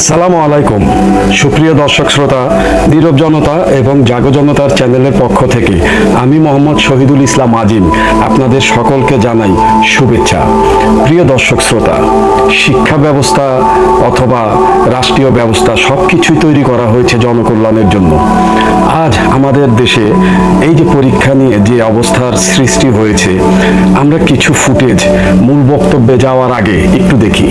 আসসালামু আলাইকুম সুপ্রিয় দর্শক শ্রোতা, নীরব জনতা এবং জাগো জনতার চ্যানেলের পক্ষ থেকে আমি মোহাম্মদ শহীদুল ইসলাম আজিম আপনাদের সকলকে জানাই শুভেচ্ছা। প্রিয় দর্শক শ্রোতা, শিক্ষা ব্যবস্থা অথবা রাষ্ট্রীয় ব্যবস্থা সবকিছুই তৈরি করা হয়েছে জনকল্যাণের জন্য। আজ আমাদের দেশে এই যে পরীক্ষা নিয়ে যে অবস্থার সৃষ্টি হয়েছে, আমরা কিছু ফুটেজ মূল বক্তব্যে যাওয়ার আগে একটু দেখি।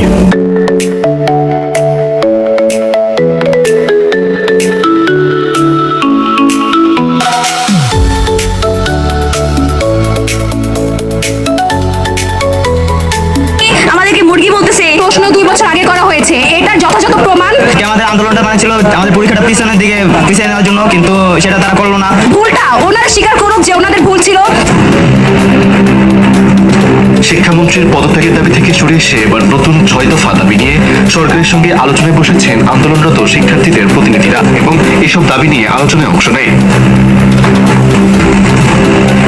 মুরগি বলতেছে প্রশ্ন 2 বছর আগে করা হয়েছে, এটার যথাযথ প্রমাণ? আমাদের আন্দোলনটা ছিল আমাদের পরীক্ষাটা পিছনের দিকে পিছিয়ে নেওয়ার জন্য, কিন্তু সেটা তারা করলো না। ভুলটা ওনারা স্বীকার করুক যে ওনাদের ভুল ছিল। শিক্ষামন্ত্রীর পদত্যাগের দাবি থেকে সরে এসে এবার নতুন 6 দফা দাবি নিয়ে সরকারের সঙ্গে আলোচনায় বসেছেন আন্দোলনরত শিক্ষার্থীদের প্রতিনিধিরা এবং এসব দাবি নিয়ে আলোচনায় অংশ নেয়।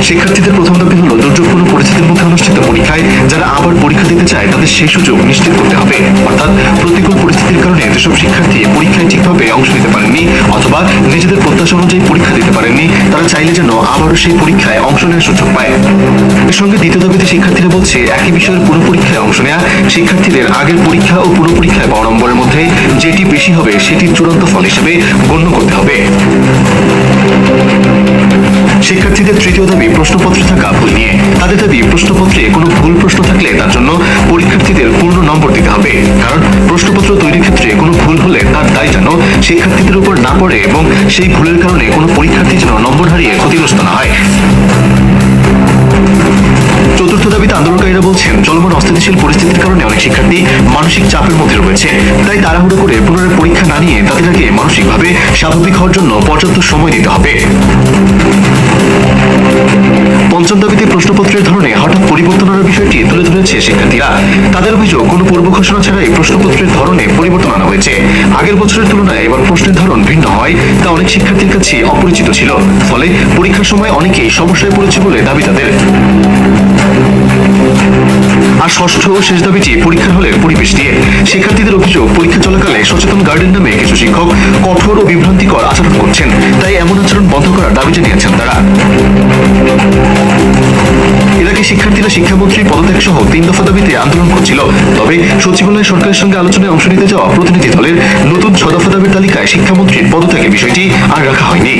শিক্ষার্থীদের প্রথম দাবি হলো দুর্যোগপূর্ণ পরিস্থিতির মধ্যে অনুষ্ঠিত পরীক্ষায় যারা আবার পরীক্ষা দিতে চায় তাদের সেই সুযোগ নিশ্চিত করতে হবে। অর্থাৎ প্রতিকূল পরিস্থিতির কারণে যেসব শিক্ষার্থী পরীক্ষায় ঠিকভাবে অংশ নিতে পারেননি অথবা নিজেদের প্রত্যাশা অনুযায়ী পরীক্ষা দিতে পারেননি, তারা চাইলে যেন আবারও সেই পরীক্ষায় অংশ নেওয়ার সুযোগ পায়। এর সঙ্গে দ্বিতীয় দাবিতে শিক্ষার্থীরা বলছে, একই বিষয়ের পুরো পরীক্ষায় অংশ নেওয়া শিক্ষার্থীদের আগের পরীক্ষা ও পুরো পরীক্ষায় পাওয়া নম্বরের মধ্যে যেটি বেশি হবে সেটি চূড়ান্ত ফল হিসেবে গণ্য করতে হবে। শিক্ষার্থীদের তৃতীয় দাবি প্রশ্নপত্রে থাকা ভুল নিয়ে। তাদের দাবি প্রশ্নপত্রে কোনো ভুল প্রশ্ন থাকলে তার জন্য পরীক্ষার্থীদের পূর্ণ নম্বর দিতে হবে, কারণ প্রশ্নপত্র তৈরির ক্ষেত্রে কোনো ভুল হলে তার দায় যেন শিক্ষার্থীদের উপর না পড়ে এবং সেই ভুলের কারণে কোনো পরীক্ষার্থী যেন নম্বর হারিয়ে ক্ষতিগ্রস্ত না হয়। চতুর্থ দাবিতে আন্দোলনকারীরা বলছেন, চলমান অস্থিতিশীল পরিস্থিতির কারণে অনেক শিক্ষার্থী মানসিক চাপের মধ্যে রয়েছে, তাই তাড়াহুড়ো করে পুনরায় পরীক্ষা না নিয়ে তাদের আগে মানসিকভাবে স্বাভাবিক হওয়ার জন্য পর্যাপ্ত সময় দিতে হবে। পঞ্চম দাবিতে প্রশ্নপত্রের ধরনে হঠাৎ পরিবর্তন আনার বিষয়টি তুলে ধরেছে শিক্ষার্থীরা। তাদের অভিযোগ, কোনো পূর্ব ঘোষণা ছাড়াই প্রশ্নপত্রের ধরনে পরিবর্তন আনা হয়েছে। আগের বছরের তুলনায় এবার প্রশ্নের ধরন ভিন্ন হয়, তা অনেক শিক্ষার্থীর কাছে অপরিচিত ছিল, ফলে পরীক্ষার সময় অনেকেই সমস্যায় পড়েছে বলে দাবি তাদের। আর ষষ্ঠ ও শেষ দাবিটি পরীক্ষার হলের পরিবেশ নিয়ে। শিক্ষার্থীদের অভিযোগ, পরীক্ষা চলাকালে সচেতন গার্ডেন নামে কিছু শিক্ষক কঠোর ও বিভ্রান্তিকর আচরণ করছেন, তাই এমন আচরণ বন্ধ করার দাবি জানিয়েছেন তারা। এর আগে শিক্ষার্থীরা শিক্ষামন্ত্রীর পদত্যাগ সহ 3 দফা দাবিতে আন্দোলন করছিল, তবে সচিবালয় সরকারের সঙ্গে আলোচনায় অংশ নিতে যাওয়া প্রতিনিধি দলের নতুন 6 দফা দাবির তালিকায় শিক্ষামন্ত্রীর পদত্যাগের বিষয়টি আর রাখা হয়নি।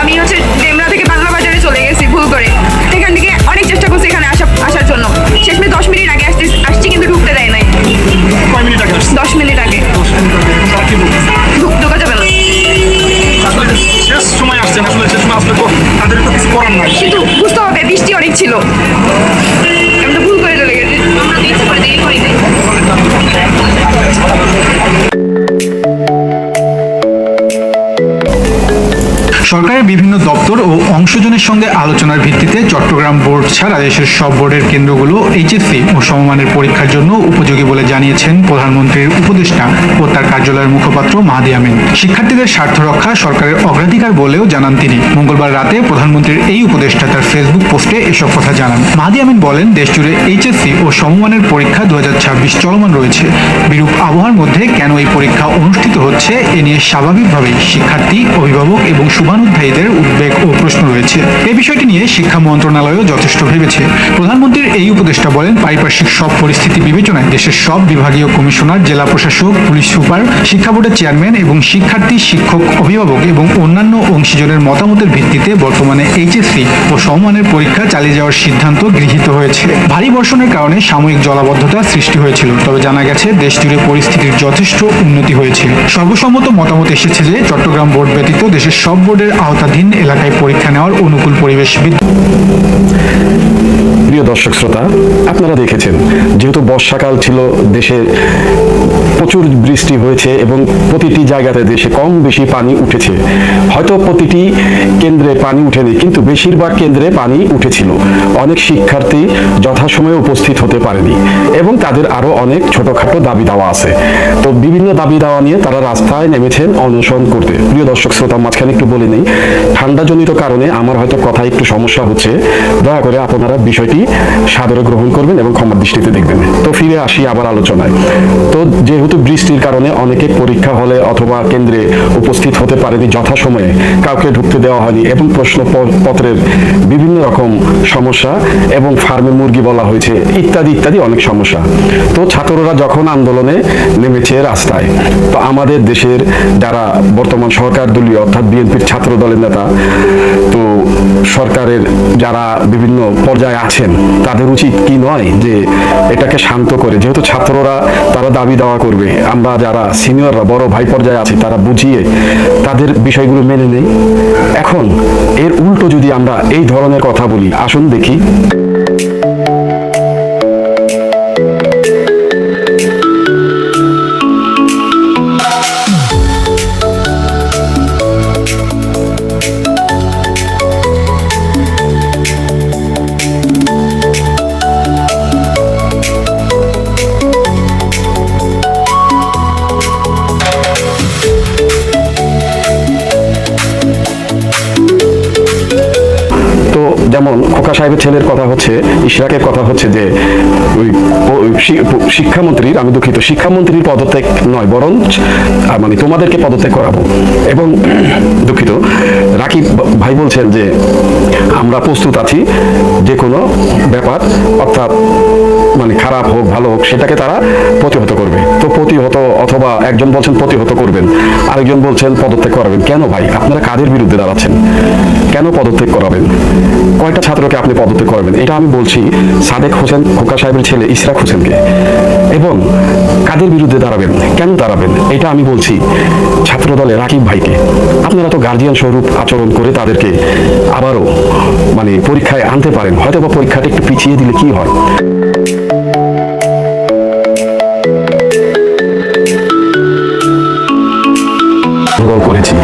আমি ডেমরা থেকে বাংলা বাজারে চলে গেছি ভুল করে। এখান থেকে অনেক চেষ্টা করছি এখানে আসার জন্য, শেষমেশ 10 মিনিট আগে আসছি কিন্তু ঢুকতে দেয় নাই। 10 মিনিট আগে ঢোকা যাবে না। শেষ সময় আসছেন, আসলে শেষ সময় আসলে তো তাদের তো কিছু করার নাই, কিন্তু বুঝতে হবে বৃষ্টি অনেক ছিল, আমি তো ভুল করে চলে গেছি। আমরা ইচ্ছে করে দেরি করি নাই। সরকারের বিভিন্ন দপ্তর ও অংশজনের সঙ্গে আলোচনার ভিত্তিতে চট্টগ্রাম বোর্ড ছাড়া দেশের সব বোর্ডের কেন্দ্রগুলো এইচএসসি ও সমমানের পরীক্ষার জন্য উপযোগী বলে জানিয়েছেন প্রধানমন্ত্রীর উপদেষ্টা ও তার কার্যালয়ের মুখপাত্র মাহাদি আমিন। শিক্ষার্থীদের স্বার্থ রক্ষা সরকারের অগ্রাধিকার বলেও জানান তিনি। মঙ্গলবার রাতে প্রধানমন্ত্রীর এই উপদেষ্টা তার ফেসবুক পোস্টে এসব কথা জানান। মাহাদি আমিন বলেন, দেশজুড়ে এইচএসসি ও সমমানের পরীক্ষা 2026 চলমান রয়েছে। বিরূপ আবহাওয়ার মধ্যে কেন এই পরীক্ষা অনুষ্ঠিত হচ্ছে এ নিয়ে স্বাভাবিকভাবেই শিক্ষার্থী, অভিভাবক এবং শুভানুধ্যায়ীদের উদ্বেগ ও প্রশ্ন রয়েছে। এই বিষয়টি নিয়ে শিক্ষা মন্ত্রণালয়ও যথেষ্ট ভেবেছে। প্রধানমন্ত্রীর এই উপদেষ্টা বলেন, পারিপার্শ্বিক সব পরিস্থিতি বিবেচনায় দেশের সব বিভাগীয় কমিশনার, জেলা প্রশাসক, পুলিশ সুপার, শিক্ষা বোর্ডের চেয়ারম্যান এবং শিক্ষার্থী, শিক্ষক, অভিভাবক এবং অন্যান্য অংশীজনের মতামতের ভিত্তিতে বর্তমানে এইচএসসি ও সমমানের পরীক্ষা চালিয়ে যাওয়ার সিদ্ধান্ত গৃহীত হয়েছে। ভারী বর্ষণের কারণে সাময়িক জলাবদ্ধতা সৃষ্টি হয়েছিল, তবে জানা গেছে দেশজুড়ে পরিস্থিতির যথেষ্ট উন্নতি হয়েছে। সর্বসম্মত মতামত এসেছে যে চট্টগ্রাম বোর্ড ব্যতীত দেশের সব বোর্ডের আওতাধীন এলাকায় পরীক্ষা নেওয়ার অনুকূল পরিবেশ প্রিয় দর্শক শ্রোতা, আপনারা দেখেছেন যেহেতু বর্ষাকাল ছিল, দেশের প্রচুর বৃষ্টি হয়েছে এবং প্রতিটি জায়গাতে দেশে কম বেশি পানি উঠেছে। হয়তো প্রতিটি কেন্দ্রে পানি উঠেনি, কিন্তু বেশিরভাগ কেন্দ্রে পানি উঠেছিল। অনেক শিক্ষার্থী যথাসময়ে উপস্থিত হতে পারেনি এবং তাদের আরো অনেক ছোটখাটো দাবি দাওয়া আছে। তো বিভিন্ন দাবি দাওয়া নিয়ে তারা রাস্তায় নেমেছেন অনশন করতে। প্রিয় দর্শক শ্রোতা, মাঝখানে একটু বলে নেই, ঠান্ডাজনিত কারণে আমার হয়তো কথায় একটু সমস্যা হচ্ছে। দয়া করে আপনারা বিষয়টি সাদরে গ্রহণ করবেন এবং ক্ষমার দৃষ্টিতে দেখবেন। তো ফিরে আসি আবার আলোচনায়। তো যেহেতু বৃষ্টির কারণে অনেকে পরীক্ষা হলে অথবা কেন্দ্রে উপস্থিত হতে পারেনি যথাসময়ে, কাউকে ঢুকতে দেওয়া হয়নি এবং প্রশ্নপত্রের বিভিন্ন রকম সমস্যা এবং ফার্মে মুরগি বলা হয়েছে ইত্যাদি ইত্যাদি অনেক সমস্যা। তো ছাত্ররা যখন আন্দোলনে নেমেছে রাস্তায়, তো আমাদের দেশের যারা বর্তমান সরকার দলীয় অর্থাৎ বিএনপির ছাত্র দলের নেতা, তো সরকারের যারা বিভিন্ন পর্যায়ে আছেন, তাদের উচিত কি নয় যে এটাকে শান্ত করে, যেহেতু ছাত্ররা তারা দাবি দাওয়া করবে, আমরা যারা সিনিয়ররা বড় ভাই পর্যায়ে আছি তারা বুঝিয়ে তাদের বিষয়গুলো মেনে নেই। এখন এর উল্টো যদি আমরা এই ধরনের কথা বলি, আসুন দেখি। তো যেমন খোকা সাহেবের ছেলের কথা হচ্ছে, ইশরাকের কথা হচ্ছে যে শিক্ষামন্ত্রীর, আমি দুঃখিত, শিক্ষামন্ত্রীর পদত্যাগ নয়, বরং মানে তোমাদেরকে পদত্যাগ করাবো। এবং দুঃখিত, রাকিব ভাই বলছেন যে আমরা প্রস্তুত আছি যে কোনো ব্যাপার, অর্থাৎ মানে খারাপ হোক ভালো হোক সেটাকে তারা প্রতিহত করবে। তো প্রতিহত, অথবা একজন বলছেন প্রতিহত করবেন, আরেকজন বলছেন পদত্যাগ করাবেন। কেন ভাই, আপনারা কাদের বিরুদ্ধে দাঁড়াচ্ছেন? কেন পদত্যাগ করাবেন? কয়টা ছাত্রকে আপনি পদত্যাগ করবেন? এটা আমি বলছি সাদেক হোসেন খোকা সাহেবের ছেলে ইশরাক হোসেনকে। এবং কাদের বিরুদ্ধে দাঁড়াবেন, কেন দাঁড়াবেন, এটা আমি বলছি ছাত্র দলে রাকিব ভাইকে। আপনারা তো গার্জিয়ান স্বরূপ আচরণ করে তাদেরকে আবারও মানে পরীক্ষায় আনতে পারেন, হয়তো বা পরীক্ষাটা একটু পিছিয়ে দিলে কি হয়। করেছি,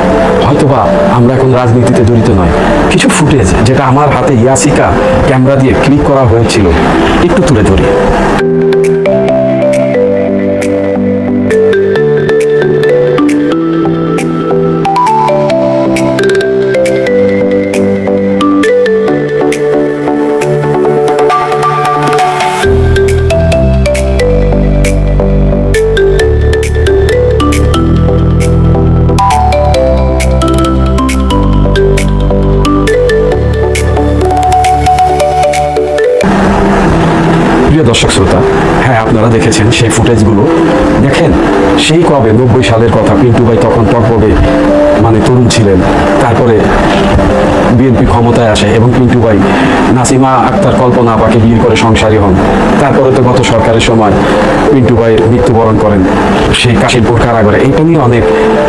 হয়তোবা আমরা এখন রাজনীতিতে জড়িত নয়, কিছু ফুটেজ যেটা আমার হাতে ইয়াসিকা ক্যামেরা দিয়ে ক্লিক করা হয়েছিল একটু তুলে ধরি। প্রিয় দর্শক শ্রোতা, হ্যাঁ আপনারা দেখেছেন সেই ফুটেজগুলো। দেখেন সেই কবে 90 সালের কথা, পিন্টু ভাই তখন পর্বে মানে তরুণ ছিলেন, তারপরে বিএনপি ক্ষমতায় আসে এবং পিন্টু ভাই নাসিমা আক্তার কল্পনা আপাকে বিয়ে করে সংসারী হন। তারপরে তো গত সরকারের সময় পিন্টু ভাইয়ের মৃত্যুবরণ করেন সেই কাশিমপুর কারাগারে। এইটা নিয়ে অনেক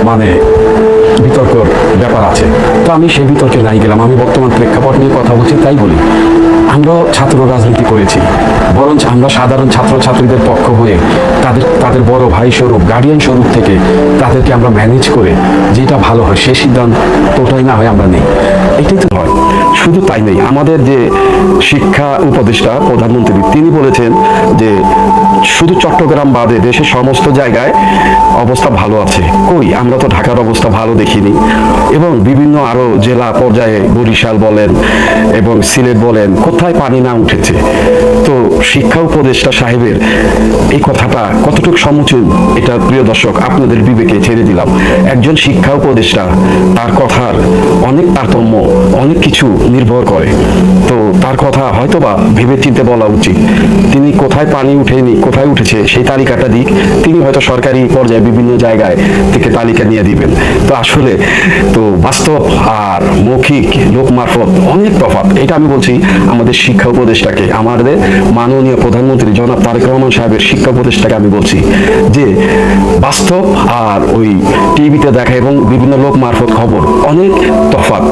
মানে বিতর্কর ব্যাপার আছে, তো আমি সেই বিতর্কে নাই গেলাম। আমি বর্তমান প্রেক্ষাপট নিয়ে কথা বলছি, তাই বলি আমরাও ছাত্র রাজনীতি করেছি, বরঞ্চ আমরা সাধারণ ছাত্রছাত্রীদের পক্ষ হয়ে তাদের বড় ভাই স্বরূপ, গার্ডিয়ান স্বরূপ থেকে তাদেরকে আমরা ম্যানেজ করে যেটা ভালো হয় সেই সিদ্ধান্তটাই না হয় আমরা নেই, এটাই তো হয়। শুধু তাই নেই, আমাদের যে শিক্ষা উপদেষ্টা প্রধানমন্ত্রী তিনি বলেছেন যে শুধু চট্টগ্রাম বাদে দেশের সমস্ত জায়গায় অবস্থা ভালো আছে। কই, আমরা তো ঢাকার অবস্থা ভালো দেখিনি। এবং বিভিন্ন আরো জেলা পর্যায়ে বরিশাল বলেন এবং সিলেট বলেন, কোথায় পানি না উঠেছে। তো শিক্ষা উপদেষ্টা সাহেবের এই কথাটা কতটুকু সমুচীন, এটা প্রিয় দর্শক আপনাদের বিবেকে ছেড়ে দিলাম। একজন শিক্ষা উপদেষ্টা, তার কথার অনেক তারতম্য, অনেক কিছু নির্ভর করে। তো তার কথা হয়তোবা ভেবে চিন্তে বলা উচিত। তিনি কোথায় পানি উঠেনি, কোথায় উঠেছে সেই তালিকাটা দিক, তিনি হয়তো সরকারি পর্যায়ে বিভিন্ন জায়গায় থেকে তালিকা নিয়ে দিবেন। তো আসলে তো বাস্তব আর মৌখিক লোক মারফত অনেক তফাৎ। এটা আমি বলছি আমাদের শিক্ষা উপদেষ্টাকে, আমাদের মাননীয় প্রধানমন্ত্রী জনাব তারেক রহমান সাহেবের শিক্ষা উপদেষ্টাকে আমি বলছি যে বাস্তব আর ওই টিভিতে দেখা এবং বিভিন্ন লোক মারফত খবর অনেক তফাৎ।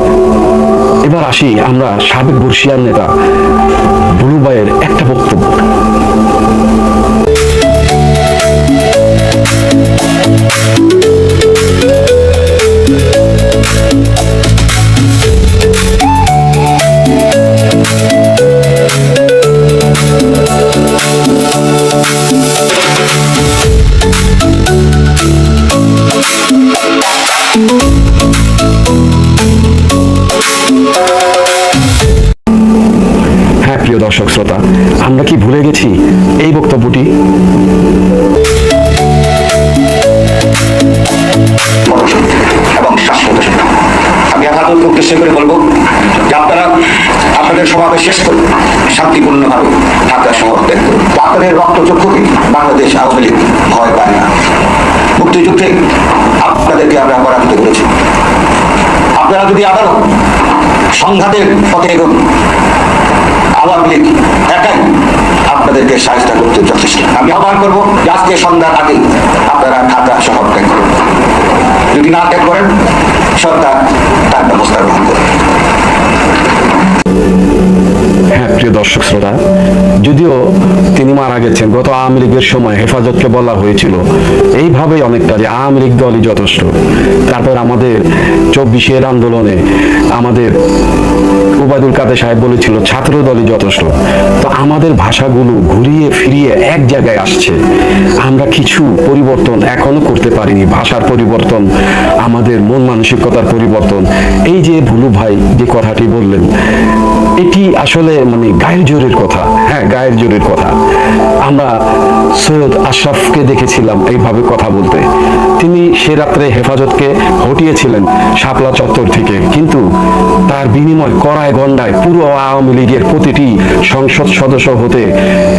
এবার আসি আমরা সাবেক বর্ষিয়ান নেতা বুলু ভাইয়ের একটা বক্তব্য। উদ্দেশ্য করে বলবো যে আপনারা আপনাদের সমাবেশ শেষ করে শান্তিপূর্ণভাবে ঢাকা শহর ত্যাগ করুন। আপনাদের রক্তচক্ষুকে বাংলাদেশ আওয়ামী লীগ ভয় পায় না। মুক্তিযুদ্ধে আপনাদেরকে আমরা পরাজিত করেছি। আপনারা যদি আবারও সংঘাতের পথে এগোন, আওয়ামী লীগ একাই আপনাদেরকে সাহায্য করতে যথেষ্ট। আমি আহ্বান করবো যে আজকে সন্ধ্যার আগে আপনারা ঢাকা শহর ত্যাগ করুন। যদি না ত্যাগ করেন, সরকার তার ব্যবস্থা গ্রহণ করবে। হ্যাঁ প্রিয় দর্শক শ্রোতা, যদিও তিনি মারা গেছেন, গত আওয়ামী লীগের সময় হেফাজতকে বলা হয়েছিল এইভাবেই অনেকটা যে আওয়ামী লীগ দলই যথেষ্ট। তারপর আমাদের 24-এর আন্দোলনে আমাদের ওবায়দুল কাদের সাহেব বলেছিল ছাত্র দলই যথেষ্ট। তো আমাদের ভাষাগুলো ঘুরিয়ে ফিরিয়ে এক জায়গায় আসছে। আমরা কিছু পরিবর্তন এখনো করতে পারিনি, ভাষার পরিবর্তন, আমাদের মন মানসিকতার পরিবর্তন। এই যে ভুলু ভাই যে কথাটি বললেন, এটি আসলে মানে গায়ের জোরের কথা। হ্যাঁ, গায়ের জোরের কথা। আমরা সৈয়দ আশরাফকে দেখেছিলাম এইভাবে কথা বলতে। তিনি সে রাত্রে হেফাজতকে হটিয়েছিলেন শাপলা চত্বর থেকে, কিন্তু তার বিনিময় কড়ায় গন্ডায় পুরো আওয়ামী লীগের প্রতিটি সংসদ সদস্য হতে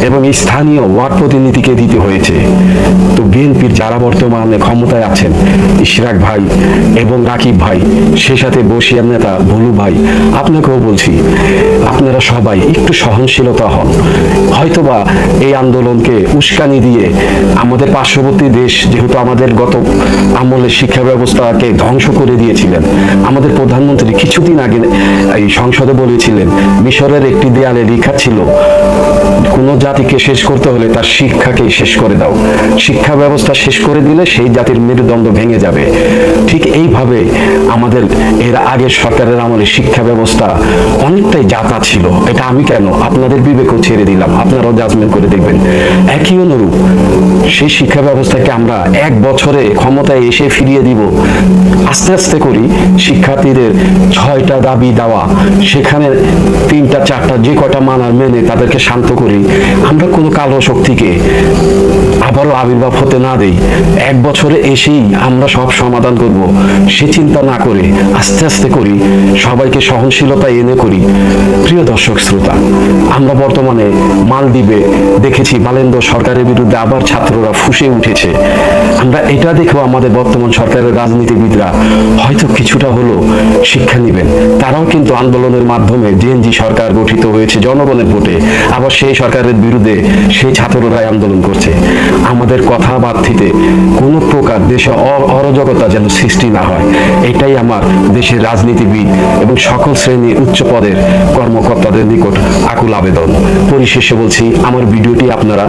এবং স্থানীয় ওয়ার্ড প্রতিনিধিকে দিতে হয়েছে। তো বিএনপির যারা বর্তমানে ক্ষমতায় আছেন, ইশরাক ভাই এবং রাকিব ভাই, সে সাথে বসিয়ার নেতা ভুলু ভাই, আপনাকেও বলছি আপনারা সবাই একটু সহনশীলতা হন। হয়তোবা এই আন্দোলনকে উস্কানি দিয়ে আমাদের পার্শ্ববর্তী দেশ, যেহেতু আমাদের গত আমলের শিক্ষা ব্যবস্থাকে ধ্বংস করে দিয়েছিলেন, আমাদের প্রধানমন্ত্রী কিছুদিন আগে এই সংসদে বলেছিলেন মিশরের একটি দেয়ালে লেখা ছিল কোন জাতিকে শেষ করতে হলে তার শিক্ষাকে শেষ করে দাও। শিক্ষা ব্যবস্থা শেষ করে দিলে সেই জাতির মেরুদণ্ড ভেঙে যাবে। ঠিক এইভাবে আমাদের এর আগের সরকারের আমলে শিক্ষা ব্যবস্থা অনেকটাই যাতা ছিল। এটা আমি কেন, আপনাদের বিবেকও ছেড়ে দিলাম, আপনারাও জাজমেন্ট করে দেখবেন। একই অনুরূপ সেই শিক্ষা ব্যবস্থাকে আমরা 1 বছরে ক্ষমতায় এসে ফিরিয়ে দিব। আস্তে আস্তে করি শিক্ষার্থীদের 6টা দাবি দেওয়া, সেখানে 3টা 4টা যে কটা মানার মেনে তাদেরকে শান্ত করি। আমরা কোনো কালো শক্তিকে আবারও আবির্ভাব হতে না দেই। 1 বছরে এসেই আমরা সব সমাধান করব সে চিন্তা না করে আস্তে আস্তে করি, সবাইকে সহনশীলতা এনে করি। প্রিয় দর্শক শ্রোতা, আমরা বর্তমানে মালদ্বীপে দেখেছি বালেন্দ্র সরকারের বিরুদ্ধে আবার ছাত্ররা ফুঁসে উঠেছে। আমরা এটা দেখেও আমাদের বর্তমান সরকারের রাজনীতিবিদরা হয়তো কিছুটা হলো শিক্ষা নেবেন। তারাও কিন্তু আন্দোলনের মাধ্যমে জেএনজি সরকার গঠিত হয়েছে জনগণের ভোটে, আবার সেই সরকারের বিরুদ্ধে সেই ছাত্ররাই আন্দোলন করছে। আমাদের কথাবার্তিতে কোনো প্রকার দেশে অরাজকতা যেন সৃষ্টি না হয়, এটাই আমার দেশের রাজনীতিবিদ এবং সকল শ্রেণীর উচ্চ পদের কর্মকর্তাদের নিকট আকুল আবেদন। পরিশেষে বলছি, আমার ভিডিওটি আপনারা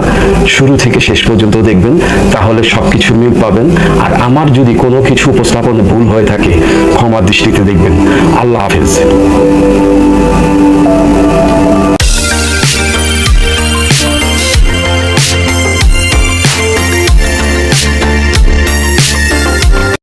শুরু থেকে শেষ পর্যন্ত দেখবেন, তাহলে সবকিছু মিল পাবেন। আর আমার যদি কোনো কিছু উপস্থাপনে ভুল হয়ে থাকে ক্ষমার দৃষ্টিতে দেখবেন। আল্লাহ হাফেজ।